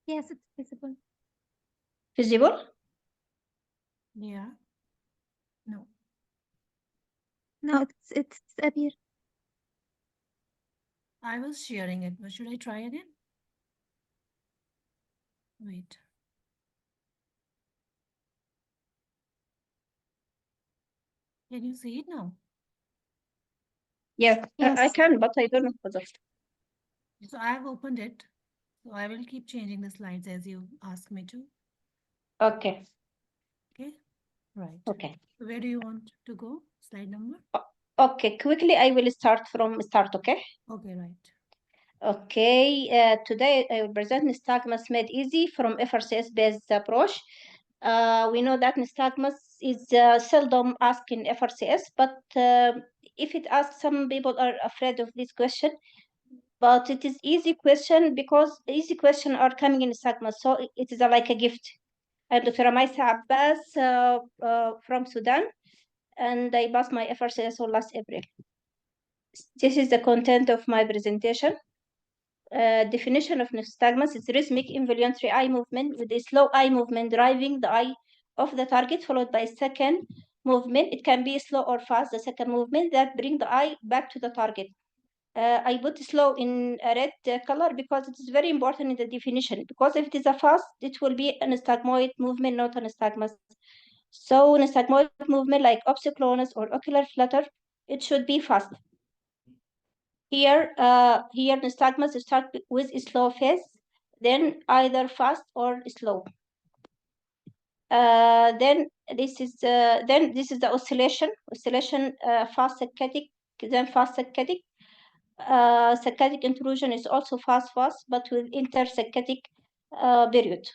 Yes, it's visible. Visible? Yeah. No. No, it's appear. I was sharing it, but should I try again? Wait. Can you see it now? Yeah, I Yes. can, but I don't know whether. So I have opened it. So I will keep changing the slides as you ask me to. Okay, Okay. Right. okay. So where do you want to go? Slide number? Okay, quickly, I will start from start, okay? Okay, right. Okay, today I will present nystagmus made easy from FRCS-based approach. We know that nystagmus is seldom asked in FRCS, but if it asks, some people are afraid of this question. But it is easy question because easy question are coming in nystagmus, so it is like a gift. I'm Dr. Maisa Abbas from Sudan, and I passed my FRCS last April. This is the content of my presentation. Definition of nystagmus is rhythmic involuntary eye movement with a slow eye movement driving the eye of the target, followed by second movement. It can be slow or fast, the second movement that bring the eye back to the target. I put slow in a red color because it is very important in the definition. Because if it is a fast, it will be a nystagmoid movement, not a nystagmus. So nystagmoid movement like opsoclonus or ocular flutter, it should be fast. Here nystagmus start with a slow phase, then either fast or slow. Then this is the oscillation, fast saccadic, then fast saccadic. Saccadic intrusion is also fast, but with intersaccadic period.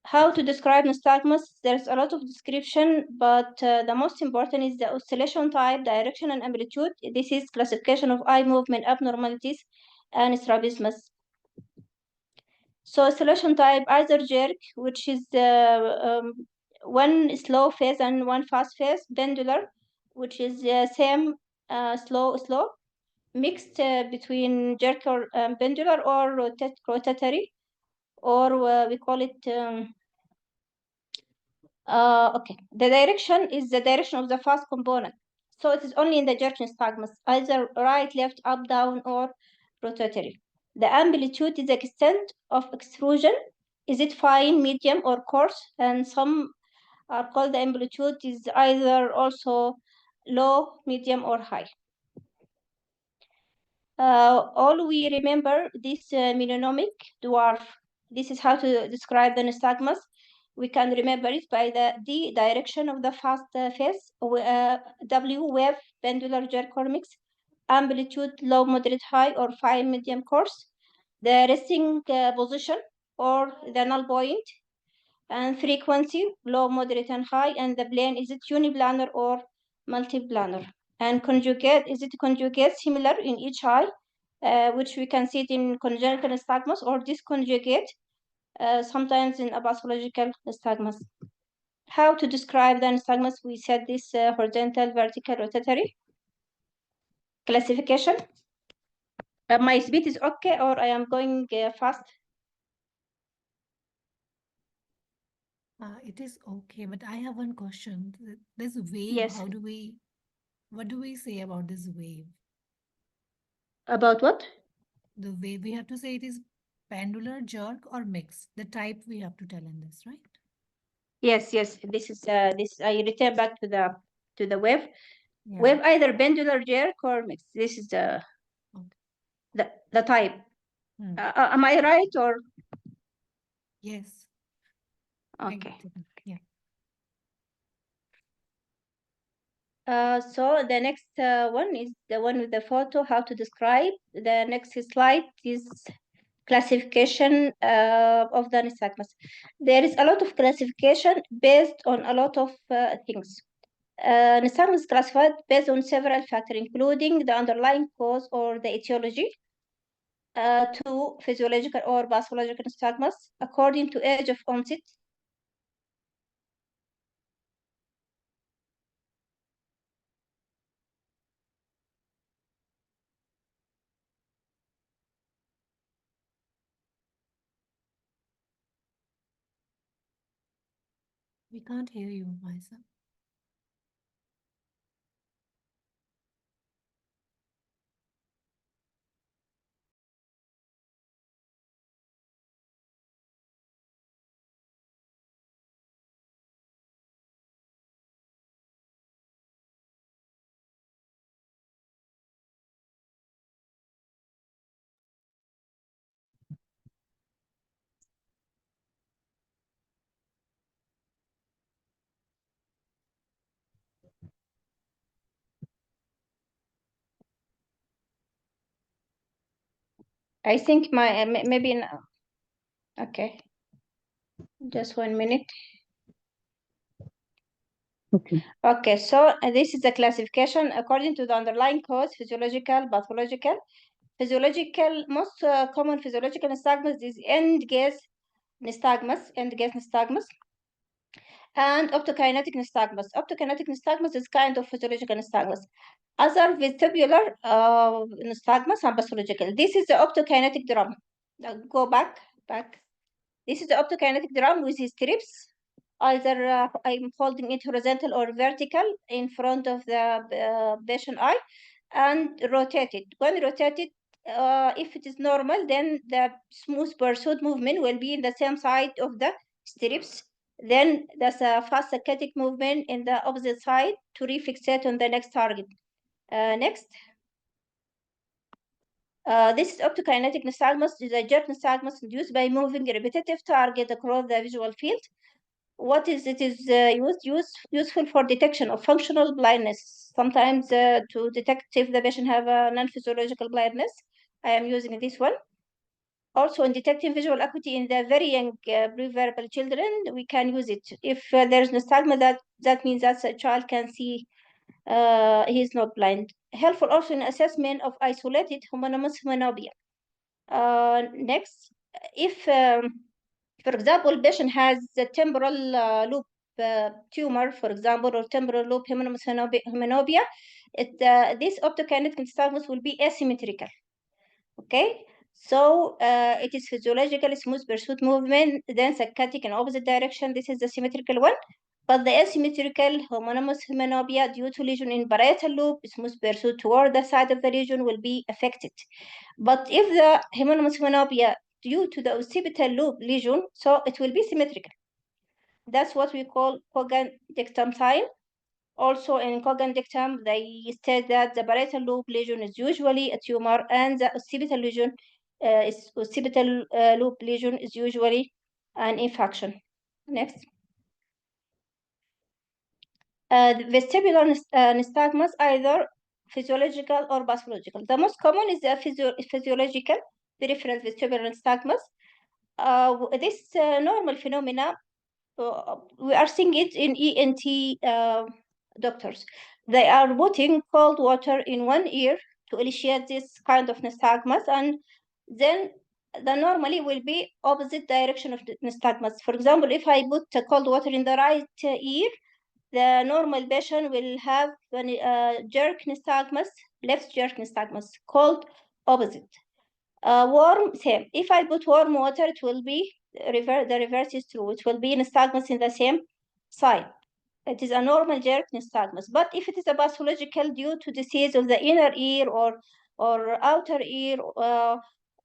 How to describe nystagmus? There's a lot of description, but the most important is the oscillation type, direction, and amplitude. This is classification of eye movement abnormalities and strabismus. So oscillation type, either jerk, which is one slow phase and one fast phase, pendular, which is same slow, mixed between jerk or pendular or rotatory, or we call it okay. The direction is the direction of the fast component. So it is only in the jerk nystagmus, either right, left, up, down, or rotatory. The amplitude is the extent of extrusion. Is it fine, medium, or coarse? And some are called the amplitude is either also low, medium, or high. All we remember this mnemonic dwarf. This is how to describe the nystagmus. We can remember it by the D direction of the fast phase, W wave, pendular jerk or mix, amplitude low, moderate, high, or fine, medium, coarse, the resting position or the null point, and frequency low, moderate, and high, and the plane, is it uniplanar or multiplanar, and conjugate, is it conjugate similar in each eye, which we can see it in congenital nystagmus, or disconjugate sometimes in a pathological nystagmus. How to describe the nystagmus? We said this horizontal, vertical, rotatory. Classification. My speed is okay, or I am going fast? It is okay, but I have one question. This wave, Yes. what do we say about this wave? About what? The wave, we have to say it is pendular, jerk, or mix. The type we have to tell in this, right? Yes, yes. This is this. I return back to the wave. Yeah. Wave either pendular jerk or mix. This is Okay. the type. Hmm. Am I right or? Yes. I Okay. get it. Yeah. So the next one is the one with the photo, how to describe. The next slide is classification of the nystagmus. There is a lot of classification based on a lot of things. Nystagmus is classified based on several factors, including the underlying cause or the etiology, to physiological or pathological nystagmus, according to age of onset, We can't hear you, Maisa. I think my maybe now. Okay, just 1 minute. Okay, so this is the classification according to the underlying cause: physiological, pathological. Physiological, most common physiological nystagmus is end-gas nystagmus, and optokinetic nystagmus. Optokinetic nystagmus is kind of physiological nystagmus. Other vestibular nystagmus and pathological. This is the optokinetic drum. Go back. This is the optokinetic drum with his strips. Either I'm holding it horizontal or vertical in front of the patient eye and rotate it. When rotated, if it is normal, then the smooth pursuit movement will be in the same side of the strips. Then there's a fast saccadic movement in the opposite side to refixate on the next target. Next. This is optokinetic nystagmus. Is a jerk nystagmus induced by moving a repetitive target across the visual field. What is it is useful for detection of functional blindness, sometimes to detect if the patient have a non-physiological blindness. I am using this one. Also in detecting visual acuity in the very young pre-verbal children, we can use it. If there's nystagmus, that means that a child can see he's not blind. Helpful also in assessment of isolated homonymous homonopia. Next, if for example, patient has the temporal loop tumor, for example, or temporal loop homonopia, this optokinetic nystagmus will be asymmetrical. Okay, so it is physiological smooth pursuit movement, then saccadic in opposite direction. This is the symmetrical one. But the asymmetrical homonymous homonopia due to lesion in parietal loop, smooth pursuit toward the side of the lesion will be affected. But if the homonymous homonopia due to the occipital loop lesion, so it will be symmetrical. That's what we call Cogan dictum sign. Also in Cogan dictum, they state that the parietal loop lesion is usually a tumor and the occipital lesion loop lesion is usually an infection. Next. Vestibular nystagmus, either physiological or pathological. The most common is the physiological peripheral vestibular nystagmus. This normal phenomena, we are seeing it in ENT doctors. They are putting cold water in one ear to initiate this kind of nystagmus, and then the normally will be opposite direction of the nystagmus. For example, if I put cold water in the right ear, the normal patient will have jerk nystagmus, left jerk nystagmus, called opposite. Warm, same. If I put warm water, it will be the reverse is true. It will be nystagmus in the same side. It is a normal jerk nystagmus. But if it is a pathological due to disease of the inner ear or outer ear,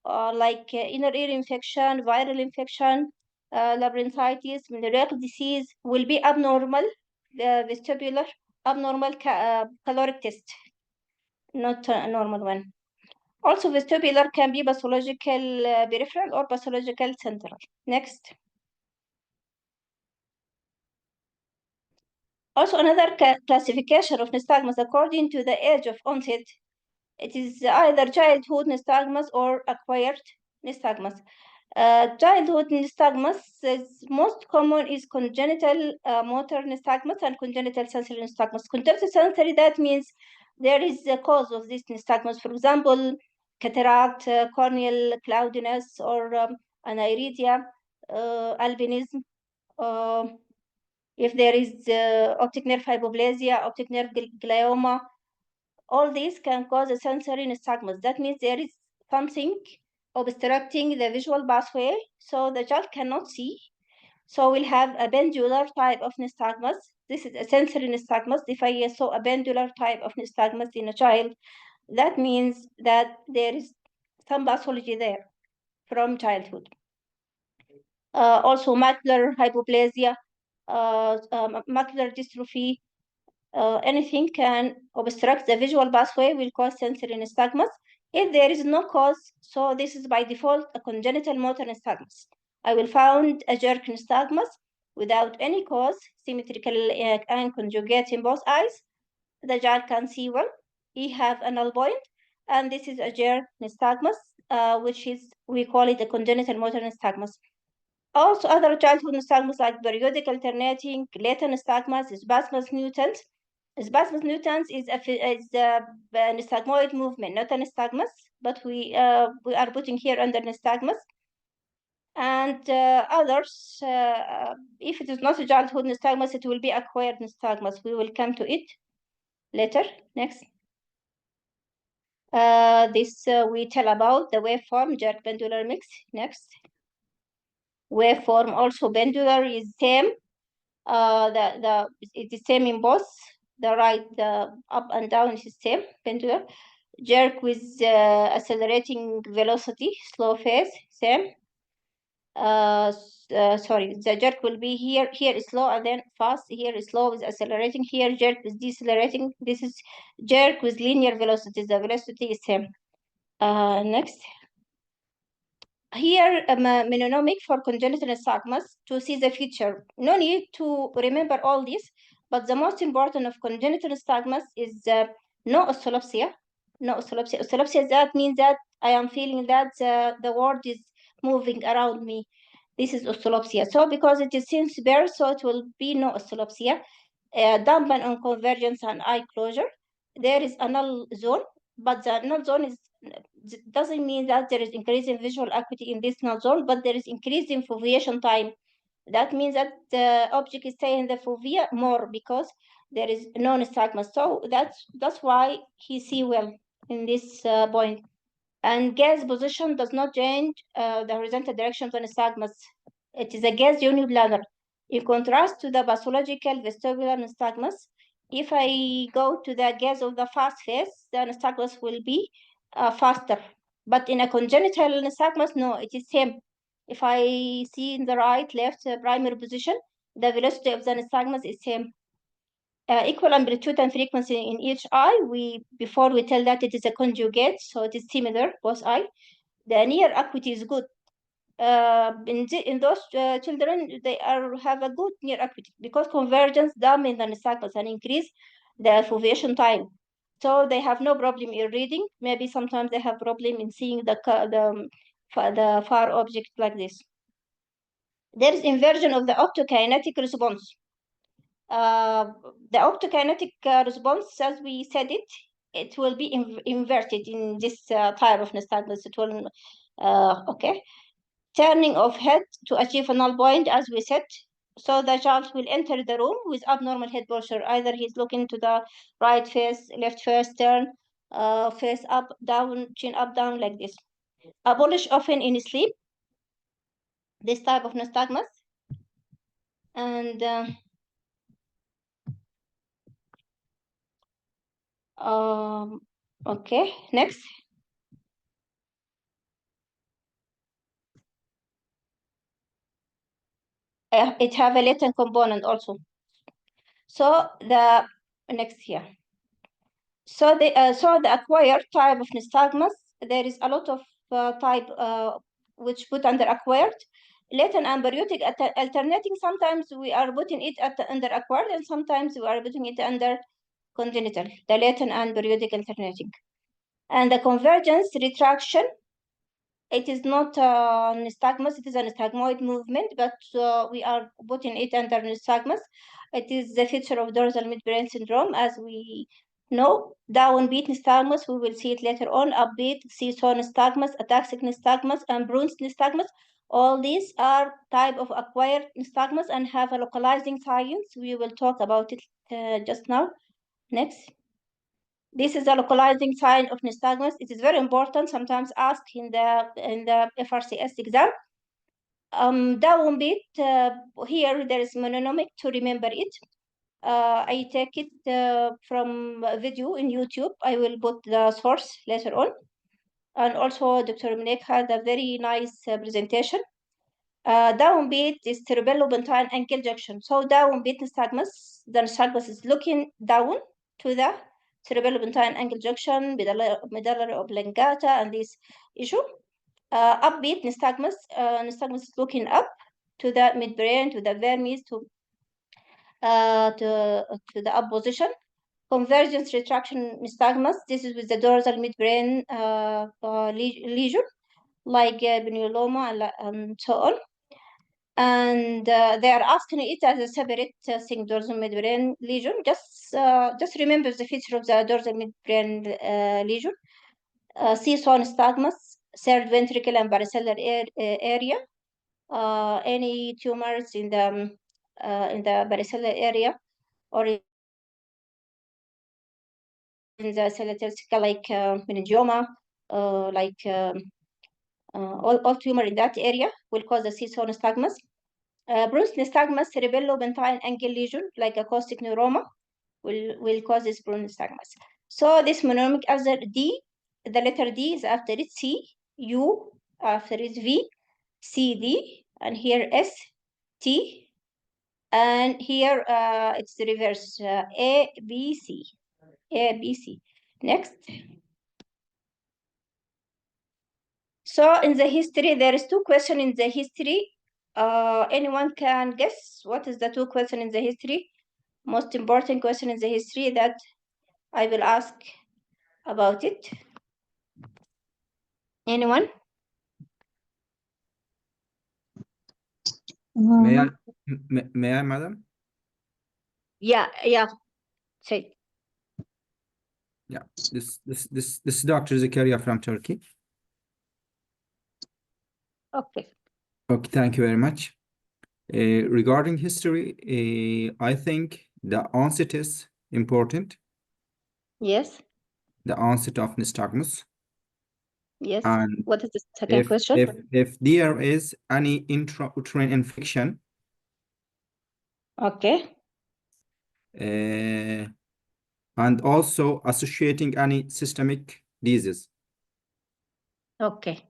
like inner ear infection, viral infection, labyrinthitis, venereal disease, will be abnormal, vestibular, abnormal caloric test, not a normal one. Also, vestibular can be pathological peripheral or pathological central. Next. Also, another classification of nystagmus according to the age of onset. It is either childhood nystagmus or acquired nystagmus. Childhood nystagmus is most common is congenital motor nystagmus and congenital sensory nystagmus. Congenital sensory, that means there is a cause of this nystagmus. For example, cataract, corneal cloudiness, or aniridia, albinism. If there is optic nerve hypoplasia, optic nerve glioma, all these can cause a sensory nystagmus. That means there is something obstructing the visual pathway, so the child cannot see. So we'll have a pendular type of nystagmus. This is a sensory nystagmus. If I saw a pendular type of nystagmus in a child, that means that there is some pathology there from childhood. Also macular hypoplasia, macular dystrophy, anything can obstruct the visual pathway, will cause sensory nystagmus. If there is no cause, so this is by default a congenital motor nystagmus. I will found a jerk nystagmus without any cause, symmetrical and conjugate in both eyes. The child can see well. He have a null point, and this is a jerk nystagmus, which is, we call it a congenital motor nystagmus. Also, other childhood nystagmus like periodic alternating, latent nystagmus, spasmus mutans. Spasmus mutans is a nystagmoid movement, not a nystagmus, but we are putting here under nystagmus. And others, if it is not a childhood nystagmus, it will be acquired nystagmus. We will come to it later. Next. This we tell about the waveform jerk pendular mix. Next. Waveform also pendular is same. It is same in both. The right, the up and down is same pendular. Jerk with accelerating velocity, slow phase, same. Sorry, the jerk will be here. Here is slow and then fast. Here is slow with accelerating. Here jerk with decelerating. This is jerk with linear velocity. The velocity is same. Next. Here, mnemonic for congenital nystagmus to see the future. No need to remember all this, but the most important of congenital nystagmus is no oscillopsia. No oscillopsia. Oscillopsia, that means that I am feeling that the world is moving around me. This is oscillopsia. So because it is since birth, so it will be no oscillopsia. Dampen on convergence and eye closure. There is a null zone, but the null zone is doesn't mean that there is increase in visual acuity in this null zone, but there is increase in foveation time. That means that the object is staying in the fovea more because there is no nystagmus. So that's why he see well in this point. And gaze position does not change the horizontal direction of the nystagmus. It is a gaze uniplanar. In contrast to the pathological vestibular nystagmus, if I go to the gaze of the fast phase, the nystagmus will be faster. But in a congenital nystagmus, no, it is same. If I see in the right, left primary position, the velocity of the nystagmus is same. Equal amplitude and frequency in each eye. Before we tell that it is a conjugate, so it is similar both eye. The near acuity is good. In those children, they have a good near acuity because convergence dampen the nystagmus and increase the foveation time. So they have no problem in reading. Maybe sometimes they have problem in seeing the far object like this. There is inversion of the optokinetic response. The optokinetic response, as we said it will be inverted in this type of nystagmus. It will, okay. Turning of head to achieve a null point, as we said. So the child will enter the room with abnormal head posture. Either he's looking to the right face, left face, turn, face up, down, chin up, down, like this. Abolish often in sleep, this type of nystagmus. And okay, next. It have a latent component also. So the next here. So the acquired type of nystagmus, there is a lot of type which put under acquired. Latent and periodic alternating, sometimes we are putting it under acquired and sometimes we are putting it under congenital, the latent and periodic alternating. And the convergence retraction, it is not nystagmus, it is a nystagmoid movement, but we are putting it under nystagmus. It is the feature of dorsal midbrain syndrome, as we know. Downbeat nystagmus, we will see it later on. Upbeat, seesaw nystagmus, ataxic nystagmus, and Bruns nystagmus. All these are type of acquired nystagmus and have a localizing science. We will talk about it just now. Next. This is a localizing sign of nystagmus. It is very important, sometimes asked in the FRCS exam. down bit, here there is monomic to remember it. I take it from a video in YouTube. I will put the source later on. And also Dr. Monique had a very nice presentation. Downbeat is cerebellopontine ankle junction. So downbeat nystagmus, the nystagmus is looking down to the cerebellopontine ankle junction, medullary oblongata, and this issue. Upbeat nystagmus, nystagmus is looking up to the midbrain, to the vermis, to the up position. Convergence retraction nystagmus, this is with the dorsal midbrain lesion, like benuloma and so on. And they are asking it as a separate thing, dorsal midbrain lesion. Just remember the feature of the dorsal midbrain lesion. Seesaw nystagmus, third ventricle and varicellular area. Any tumors in the varicellular area or in the cerebrospinal, like meningioma, all tumor in that area will cause the seesaw nystagmus. Bruce nystagmus, cerebellopontine ankle lesion, like acoustic neuroma, will cause this Bruce nystagmus. So this monomic after D, the letter D is after it C, U after it V, C, D, and here S, T, and here it's the reverse, A, B, C, A, B, C. Next. So in the history, there is 2 questions in the history. Anyone can guess what is the 2 questions in the history? Most important question in the history that I will ask about it. Anyone? May I, madam? Yeah. Say. Yeah, this Dr. Zakaria from Turkey. Okay. Okay, thank you very much. Regarding history, I think the onset is important. Yes. The onset of nystagmus. Yes. And what is the second question? If there is any intrauterine infection. Okay. And also associating any systemic disease. Okay.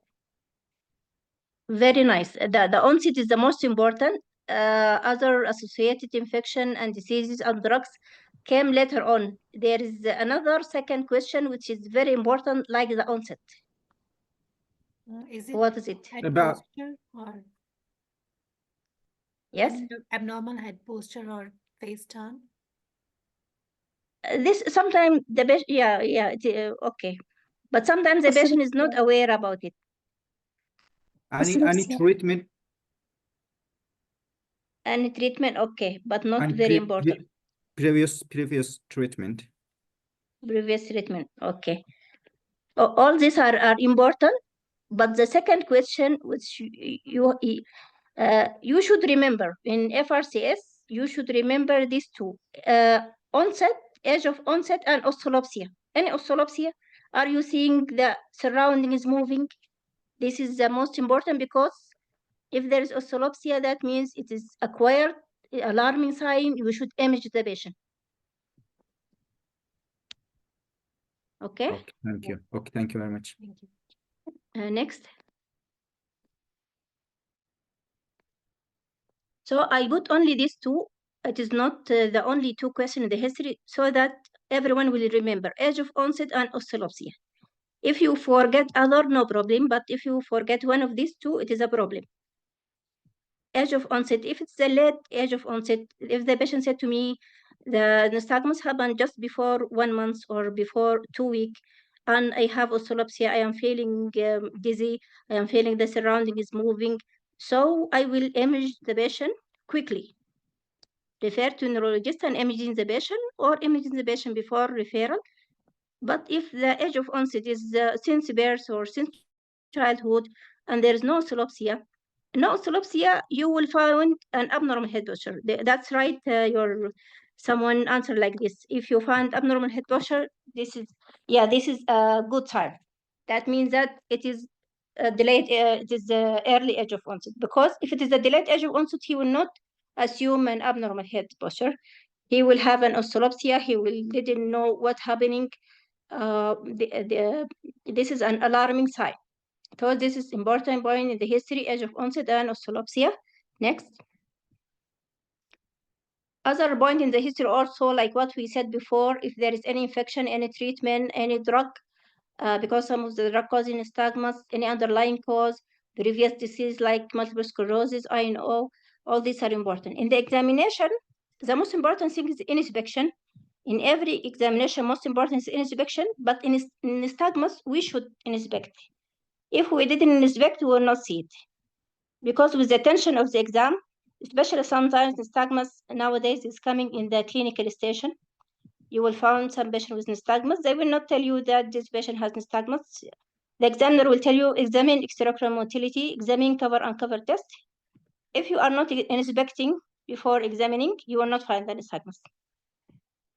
Very nice. The onset is the most important. Other associated infection and diseases and drugs came later on. There is another second question which is very important, like the onset. Is it What is it? head About- posture or Yes. abnormal head posture or face turn? This sometimes the patient, okay, but sometimes the patient is not aware about it. Any treatment? Any treatment, okay, but not And very important. Previous treatment. Previous treatment, okay. All these are important, but the second question, which you should remember in FRCS, you should remember these 2: onset, age of onset, and oscillopsia. Any oscillopsia, are you seeing the surrounding is moving? This is the most important, because if there is oscillopsia, that means it is acquired, alarming sign. You should image the patient. Okay. Okay, thank you. Okay, thank you very much. Thank you. Next. So I put only these 2. It is not the only 2 questions in the history, so that everyone will remember age of onset and oscillopsia. If you forget other, no problem, but if you forget one of these 2, it is a problem. Age of onset, if it's the late age of onset, if the patient said to me, the nystagmus happened just before 1 month or before 2 weeks, and I have oscillopsia, I am feeling dizzy, I am feeling the surrounding is moving, so I will image the patient quickly. Refer to neurologist and imaging the patient, or imaging the patient before referral. But if the age of onset is since birth or since childhood, and there is no oscillopsia, you will find an abnormal head posture. That's right. Someone answered like this. If you find abnormal head posture, this is a good sign. That means that it is delayed, it is the early age of onset, because if it is a delayed age of onset, he will not assume an abnormal head posture. He will have an oscillopsia. He didn't know what's happening. This is an alarming sign. So this is important point in the history, age of onset, and oscillopsia. Next. Other point in the history also, like what we said before, if there is any infection, any treatment, any drug, because some of the drug causing nystagmus, any underlying cause, previous disease like multiple sclerosis, INO, all these are important. In the examination, the most important thing is inspection. In every examination, most important is inspection, but in nystagmus, we should inspect. If we didn't inspect, we will not see it. Because with the tension of the exam, especially sometimes nystagmus nowadays is coming in the clinical station, you will find some patient with nystagmus. They will not tell you that this patient has nystagmus. The examiner will tell you, examine extraocular motility, examine cover-uncover test. If you are not inspecting before examining, you will not find the nystagmus.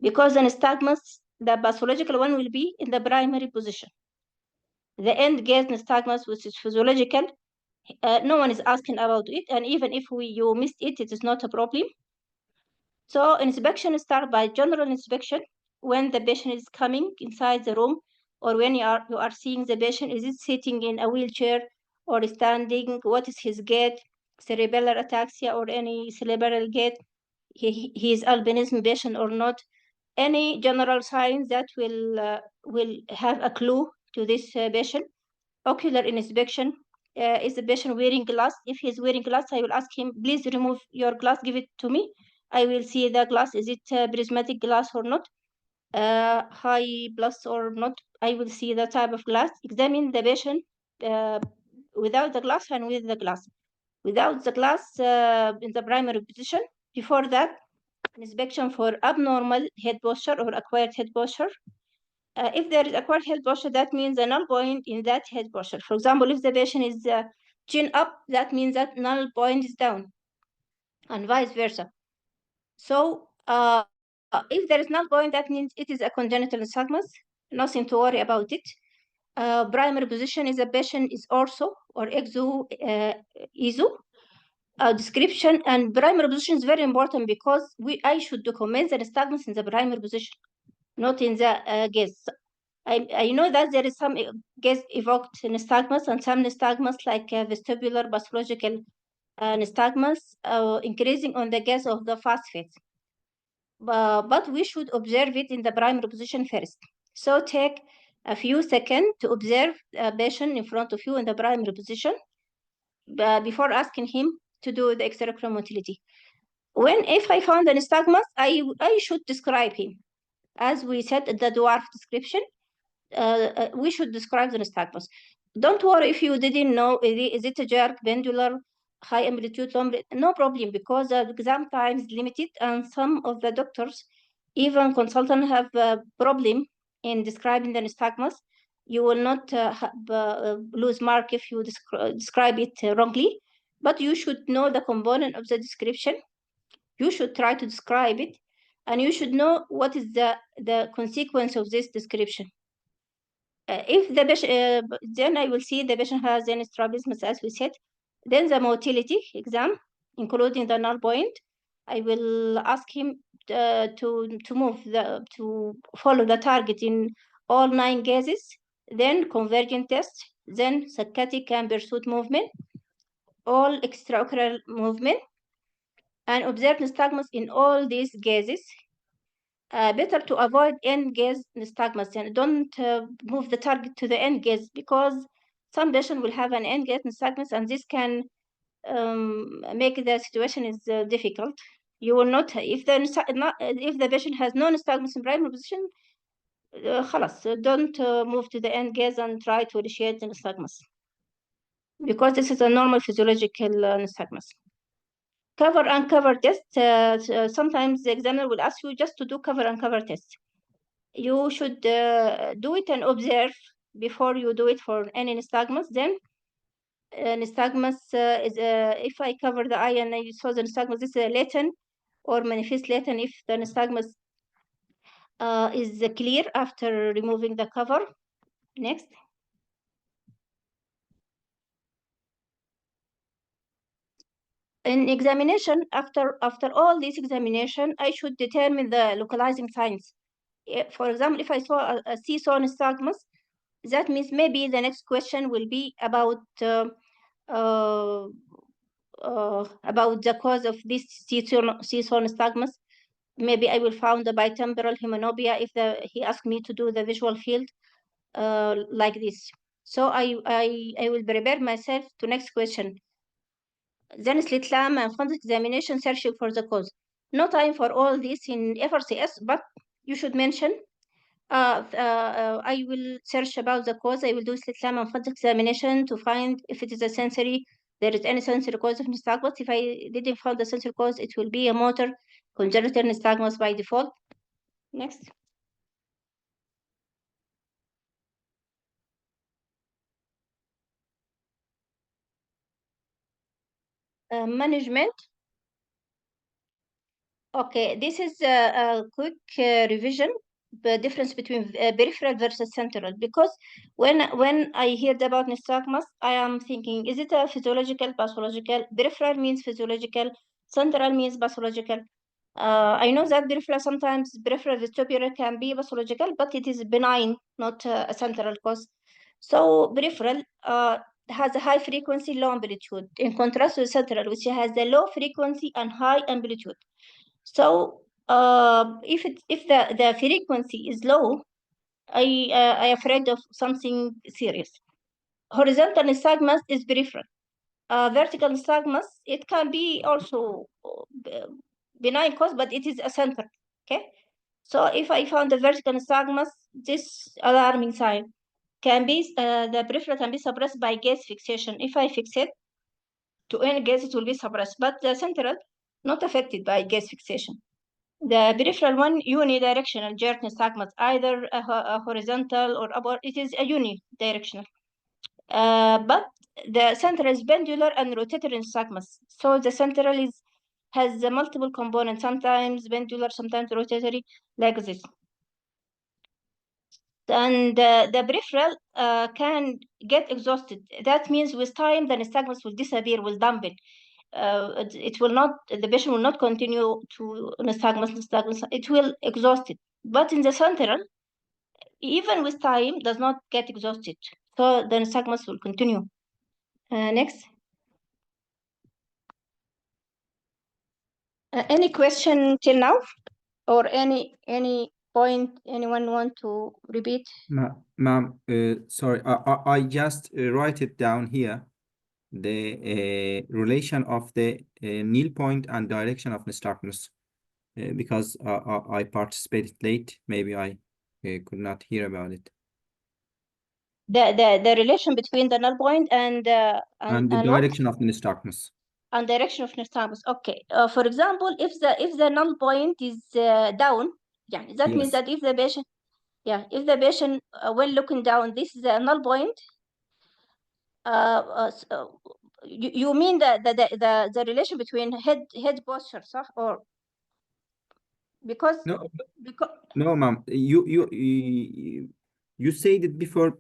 Because the nystagmus, the pathological one, will be in the primary position. The end gaze nystagmus, which is physiological, no one is asking about it, and even if you missed it, it is not a problem. So inspection starts by general inspection. When the patient is coming inside the room, or when you are seeing the patient, is it sitting in a wheelchair or standing? What is his gait? Cerebellar ataxia or any cerebral gait? He is albinism patient or not? Any general signs that will have a clue to this patient. Ocular inspection. Is the patient wearing glass? If he's wearing glass, I will ask him, please remove your glass, give it to me. I will see the glass. Is it prismatic glass or not? High plus or not? I will see the type of glass. Examine the patient without the glass and with the glass. Without the glass in the primary position. Before that, inspection for abnormal head posture or acquired head posture. If there is acquired head posture, that means a null point in that head posture. For example, if the patient is chin up, that means that null point is down, and vice versa. So if there is null point, that means it is a congenital nystagmus. Nothing to worry about it. Primary position is a patient is ortho or exo, iso. Description and primary position is very important because I should document the nystagmus in the primary position, not in the gaze. I know that there is some gaze-evoked nystagmus and some nystagmus like vestibular pathological nystagmus increasing on the gaze of the fast phase. But we should observe it in the primary position first. So take a few seconds to observe a patient in front of you in the primary position before asking him to do the extraocular motility. If I found an nystagmus, I should describe him. As we said in the dwarf description, we should describe the nystagmus. Don't worry if you didn't know, is it a jerk, pendular, high amplitude, low amplitude? No problem, because the exam time is limited, and some of the doctors, even consultants, have a problem in describing the nystagmus. You will not lose mark if you describe it wrongly, but you should know the component of the description. You should try to describe it, and you should know what is the consequence of this description. If the patient, then I will see the patient has any strabismus, as we said. Then the motility exam, including the null point, I will ask him to follow the target in all 9 gazes, then convergent test, then saccadic and pursuit movement, all extraocular movement, and observe nystagmus in all these gazes. Better to avoid end gaze nystagmus, and don't move the target to the end gaze, because some patient will have an end gaze nystagmus, and this can make the situation is difficult. You will not, if the patient has no nystagmus in primary position, don't move to the end gaze and try to initiate the nystagmus, because this is a normal physiological nystagmus. Cover and cover test. Sometimes the examiner will ask you just to do cover and cover test. You should do it and observe before you do it for any nystagmus. Then nystagmus is if I cover the eye and I saw the nystagmus, this is a latent or manifest latent if the nystagmus is clear after removing the cover. Next. in examination, after all this examination, I should determine the localizing signs. For example, if I saw a seesaw nystagmus, that means maybe the next question will be about the cause of this seesaw nystagmus. Maybe I will found the bitemporal hemonobia if he asked me to do the visual field like this. So I will prepare myself to next question. Then slit lamp and fundus examination searching for the cause. No time for all this in FRCS, but you should mention. I will search about the cause. I will do slit lamp and fundus examination to find if it is a sensory. There is any sensory cause of nystagmus. If I didn't find the sensory cause, it will be a motor congenital nystagmus by default. Next. Management. Okay, this is a quick revision, the difference between peripheral versus central, because when I heard about nystagmus, I am thinking, is it a physiological, pathological? Peripheral means physiological, central means pathological. I know that sometimes peripheral vestibular can be pathological, but it is benign, not a central cause. So peripheral has a high frequency, low amplitude, in contrast with central, which has the low frequency and high amplitude. So if the frequency is low, I afraid of something serious. Horizontal nystagmus is peripheral. Vertical nystagmus, it can be also benign cause, but it is a center. Okay, so if I found the vertical nystagmus, this alarming sign can be the peripheral can be suppressed by gaze fixation. If I fix it to any gaze, it will be suppressed, but the central not affected by gaze fixation. The peripheral one, unidirectional jerk nystagmus, either a horizontal or upward. It is a unidirectional. But the central is pendular and rotatory nystagmus. So the central has multiple components, sometimes pendular, sometimes rotatory, like this. And the peripheral can get exhausted. That means with time, the nystagmus will disappear, will dampen. It will not, the patient will not continue to nystagmus, it will exhaust it. But in the central, even with time, does not get exhausted. So the nystagmus will continue. Next. Any question till now? Or any point anyone want to repeat? Ma'am, sorry, I just write it down here. The relation of the nil point and direction of nystagmus, because I participated late. Maybe I could not hear about it. The relation between the null point and the direction of nystagmus. And direction of nystagmus. Okay. For example, if the null point is down, yeah, that means that if the patient, when looking down, this is a null point. You mean the relation between head posture, or because no, ma'am. You said it before.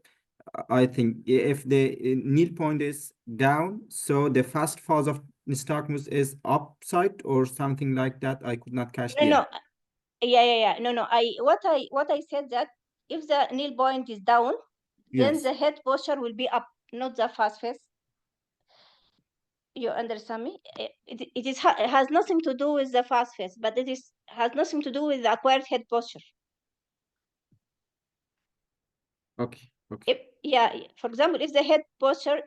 I think if the nil point is down, so the fast phase of nystagmus is upside or something like that. I could not catch the. No. Yeah. No. What I said that if the nil point is down, then the head posture will be up, not the fast phase. You understand me? It has nothing to do with the fast phase, but has nothing to do with the acquired head posture. Okay. For example, if the head posture,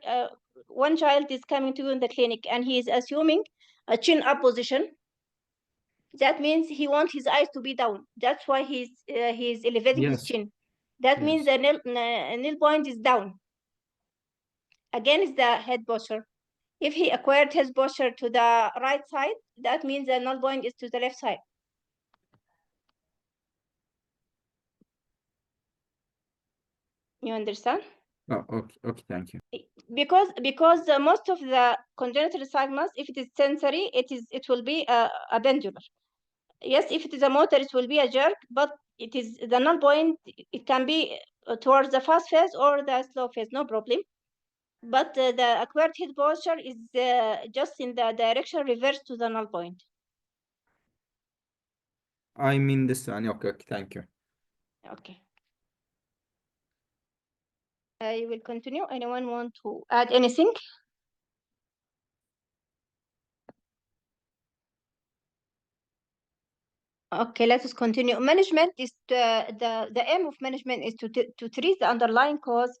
one child is coming to you in the clinic and he is assuming a chin up position, that means he wants his eyes to be down. That's why he's elevating his chin. That means the nil point is down. Again, is the head posture. If he acquired his posture to the right side, that means the null point is to the left side. You understand? Oh, okay, thank you. Because most of the congenital nystagmus, if it is sensory, it will be a pendular. Yes, if it is a motor, it will be a jerk, but it is the null point. It can be towards the fast phase or the slow phase, no problem. But the acquired head posture is just in the direction reverse to the null point. I mean this one. Okay, thank you. Okay. I will continue. Anyone want to add anything? Okay, let us continue. Management is the aim of management is to treat the underlying cause,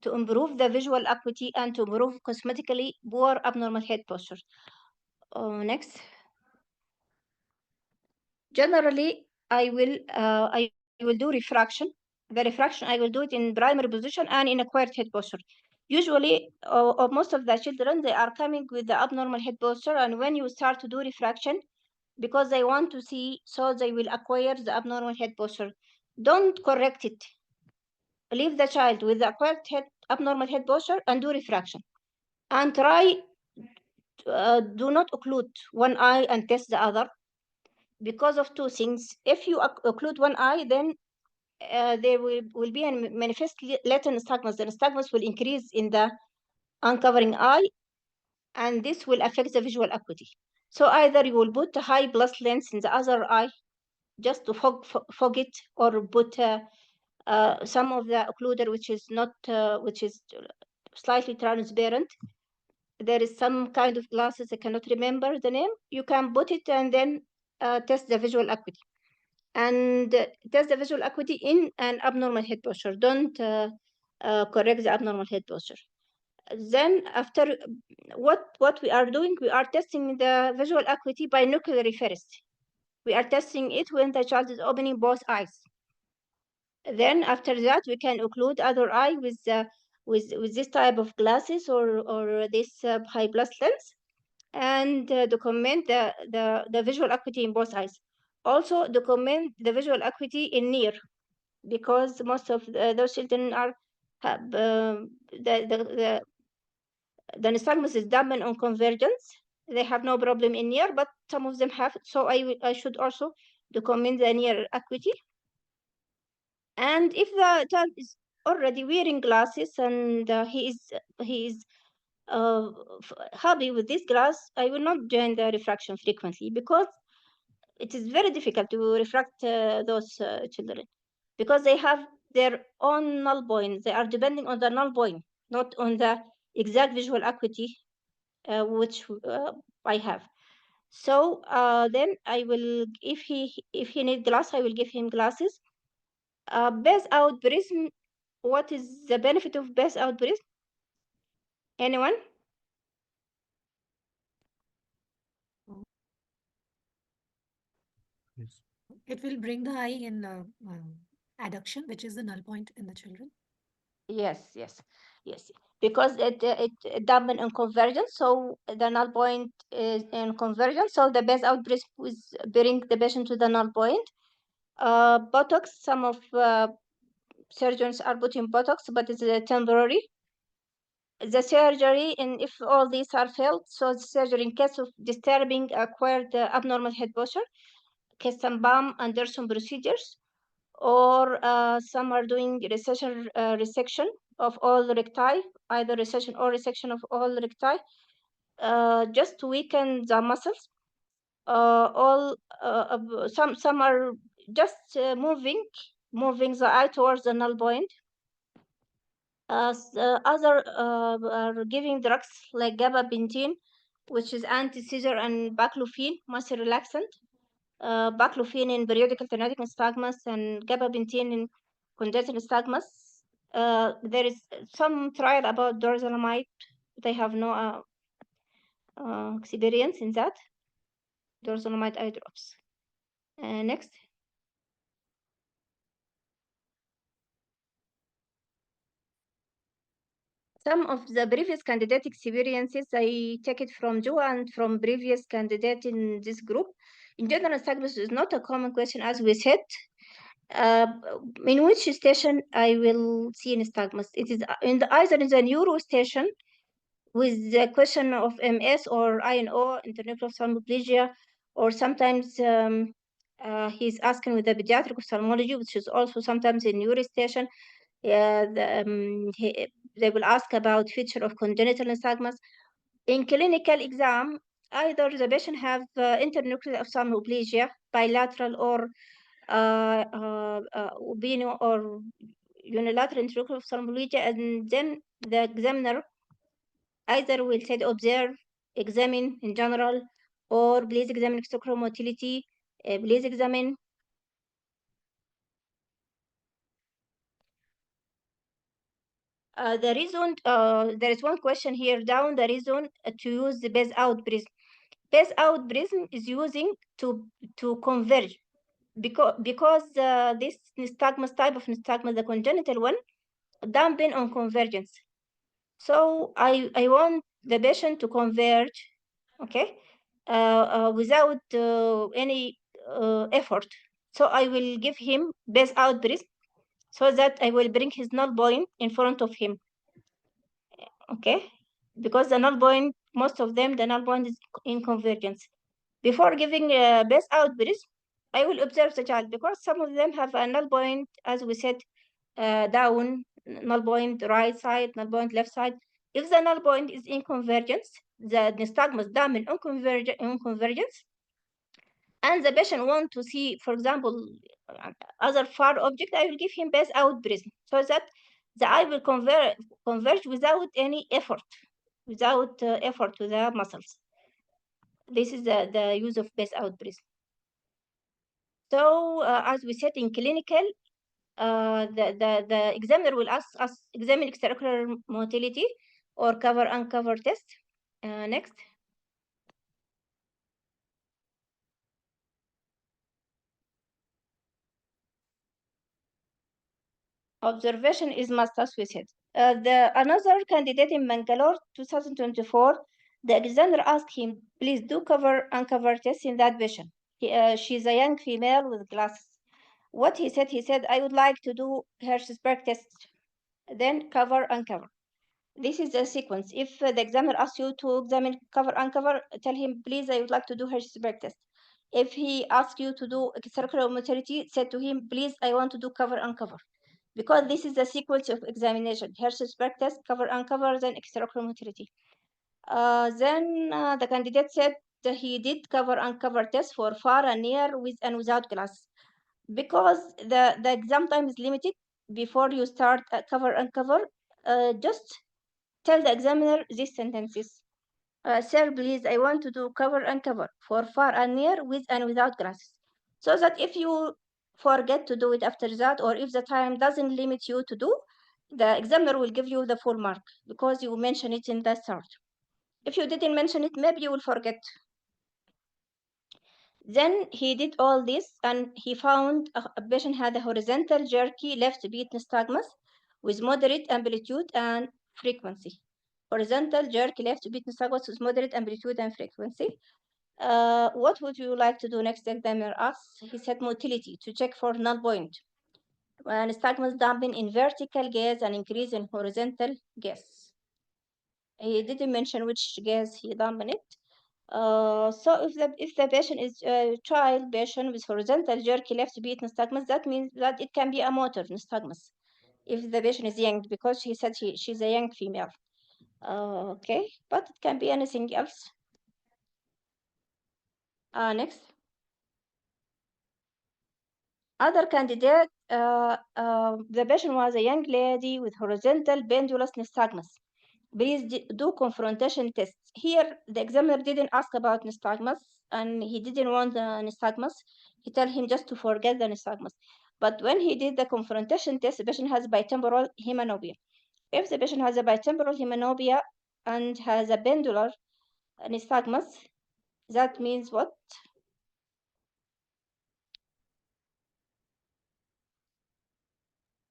to improve the visual acuity, and to improve cosmetically poor abnormal head posture. Next. Generally, I will do refraction. The refraction, I will do it in primary position and in acquired head posture. Usually, most of the children, they are coming with the abnormal head posture, and when you start to do refraction, because they want to see, so they will acquire the abnormal head posture. Don't correct it. Leave the child with the acquired abnormal head posture and do refraction. And try, do not occlude one eye and test the other, because of two things. If you occlude one eye, then there will be a manifest latent nystagmus. The nystagmus will increase in the uncovering eye, and this will affect the visual acuity. So either you will put a high plus lens in the other eye just to fog it, or put some of the occluder which is not which is slightly transparent. There is some kind of glasses, I cannot remember the name. You can put it and then test the visual acuity. And test the visual acuity in an abnormal head posture. Don't correct the abnormal head posture. Then after, what we are doing, we are testing the visual acuity binocularly first. We are testing it when the child is opening both eyes. Then after that, we can occlude other eye with this type of glasses or this high plus lens, and document the visual acuity in both eyes. Also document the visual acuity in near, because most of those children are have the nystagmus is dampened on convergence. They have no problem in near, but some of them have. So I should also document the near acuity. And if the child is already wearing glasses and he is happy with this glass, I will not join the refraction frequently, because it is very difficult to refract those children, because they have their own null point. They are depending on the null point, not on the exact visual acuity which I have. So then I will, if he needs glass, I will give him glasses. Base out prism. What is the benefit of base out prism? Anyone? Yes. It will bring the eye in adduction, which is the null point in the children. Yes, because it dampen on convergence, so the null point is in convergence, so the base out prism is bring the patient to the null point. Botox, some of surgeons are putting Botox, but it's temporary. The surgery, and if all these are failed, so the surgery in case of disturbing acquired abnormal head posture, Kestenbaum Anderson procedures, or some are doing resection of all recti, either recession or resection of all recti, just to weaken the muscles. Some are just moving the eye towards the null point. Other are giving drugs like gabapentin, which is anti-seizure, and baclofen, muscle relaxant. Baclofen in periodic alternating nystagmus and gabapentin in congenital nystagmus. There is some trial about dorzolamide. They have no experience in that. Dorzolamide eye drops. Next. Some of the previous candidate experiences, I take it from Joe and from previous candidate in this group. In general, nystagmus is not a common question, as we said. In which station I will see nystagmus? It is either in the neuro station with the question of MS or INO, internuclear ophthalmoplegia, or sometimes he's asking with the pediatric ophthalmology, which is also sometimes in neuro station. they will ask about feature of congenital nystagmus. In clinical exam, either the patient have internuclear ophthalmoplegia, bilateral or albino or unilateral intraocular ophthalmoplegia, and then the examiner either will say observe, examine in general, or please examine extraocular motility, please examine. The reason, there is one question here down, the reason to use the base out prism. Base out prism is using to converge because this nystagmus type of nystagmus, the congenital one, dampen on convergence. So I want the patient to converge, okay, without any effort. So I will give him base out prism so that I will bring his null point in front of him, okay, because the null point, most of them, the null point is in convergence. Before giving base out prism, I will observe the child because some of them have a null point, as we said, down, null point right side, null point left side. If the null point is in convergence, the nystagmus dampen on convergence, and the patient want to see, for example, other far object, I will give him base out prism so that the eye will converge without any effort, effort to the muscles. This is the use of base out prism. So as we said in clinical, the examiner will ask us examine extraocular motility or cover uncover test. Next. Observation is must, as we said. Another candidate in Bangalore 2024, the examiner asked him, please do cover uncover test in that patient. She's a young female with glasses. What he said, I would like to do Hirschsprung test, then cover uncover. This is the sequence. If the examiner asks you to examine cover uncover, tell him, please, I would like to do Hirschsprung test. If he asks you to do extraocular motility, say to him, please, I want to do cover uncover. Because this is the sequence of examination: Hirschsprung test, cover uncover, then extraocular motility. Then the candidate said that he did cover uncover test for far and near, with and without glasses. Because the exam time is limited, before you start cover uncover, just tell the examiner these sentences. Sir, please, I want to do cover uncover for far and near, with and without glasses. So that if you forget to do it after that, or if the time doesn't limit you to do, the examiner will give you the full mark because you mentioned it in the start. If you didn't mention it, maybe you will forget. Then he did all this and he found a patient had a horizontal jerky left beat nystagmus with moderate amplitude and frequency. Horizontal jerky left beat nystagmus with moderate amplitude and frequency. What would you like to do next? The examiner asked. He said motility to check for null point. Nystagmus dampen in vertical gaze and increase in horizontal gaze. He didn't mention which gaze he dampened it. So if the patient is a child patient with horizontal jerky left beat nystagmus, that means that it can be a motor nystagmus. If the patient is young, because she said she's a young female. Okay, but it can be anything else. Next. Other candidate, the patient was a young lady with horizontal pendulous nystagmus. Please do confrontation tests. Here, the examiner didn't ask about nystagmus, and he didn't want the nystagmus. He told him just to forget the nystagmus. But when he did the confrontation test, the patient has bitemporal hemanopia. If the patient has a bitemporal hemanopia and has a pendular nystagmus, that means what?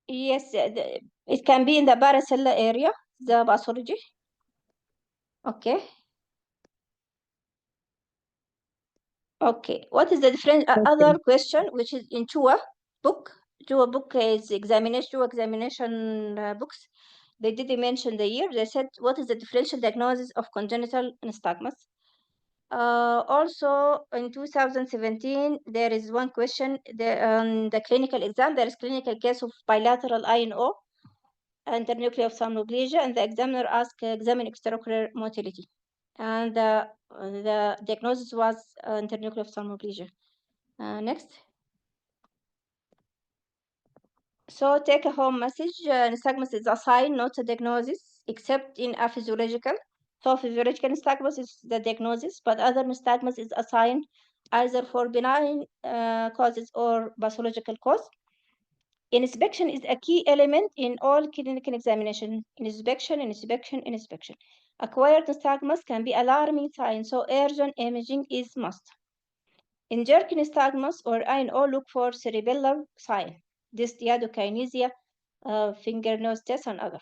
Yes, it can be in the paracellular area, the pathology. Okay. Okay. What is the difference? Other question, which is in Chua book. Chua book is examination books. They didn't mention the year. They said, what is the differential diagnosis of congenital nystagmus? Also, in 2017, there is one question on the clinical exam. There is clinical case of bilateral INO. internuclear ophthalmoplegia, and the examiner asked examine extraocular motility. And the diagnosis was internuclear ophthalmoplegia. Next. So take a home message, nystagmus is a sign, not a diagnosis, except in a physiological. So physiological nystagmus is the diagnosis, but other nystagmus is a sign either for benign causes or pathological cause. Inspection is a key element in all clinical examination. Inspection. Acquired nystagmus can be alarming sign, so urgent imaging is must. In jerk nystagmus or INO, look for cerebellar sign, dystiadokinesia, fingernails test, and other.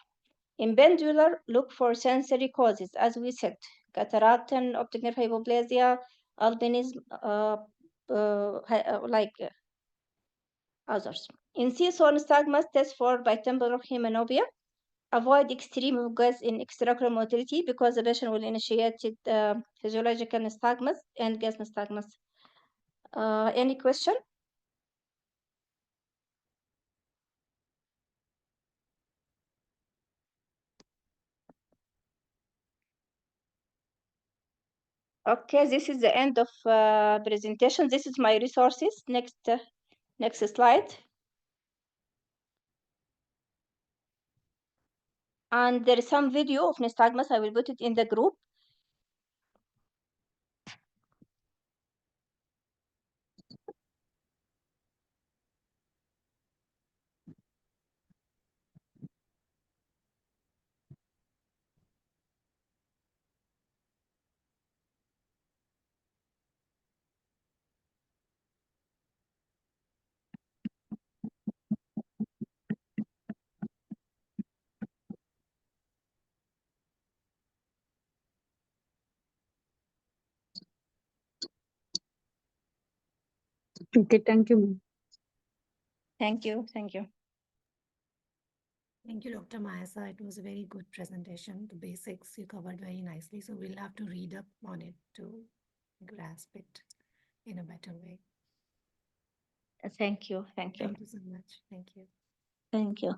In pendular, look for sensory causes, as we said, cataract and optic nerve hypoplasia, albinism, like others. In seesaw nystagmus, test for bitemporal hemanopia. Avoid extreme gas in extraocular motility because the patient will initiate physiological nystagmus and gas nystagmus. Any question? Okay, this is the end of presentation. This is my resources. Next slide. And there is some video of nystagmus. I will put it in the group. Okay, thank you, ma'am. Thank you. Thank you, Dr. Maisa. It was a very good presentation. The basics you covered very nicely. So we'll have to read up on it to grasp it in a better way. Thank you. Thank you. Thank you so much. Thank you. Thank you.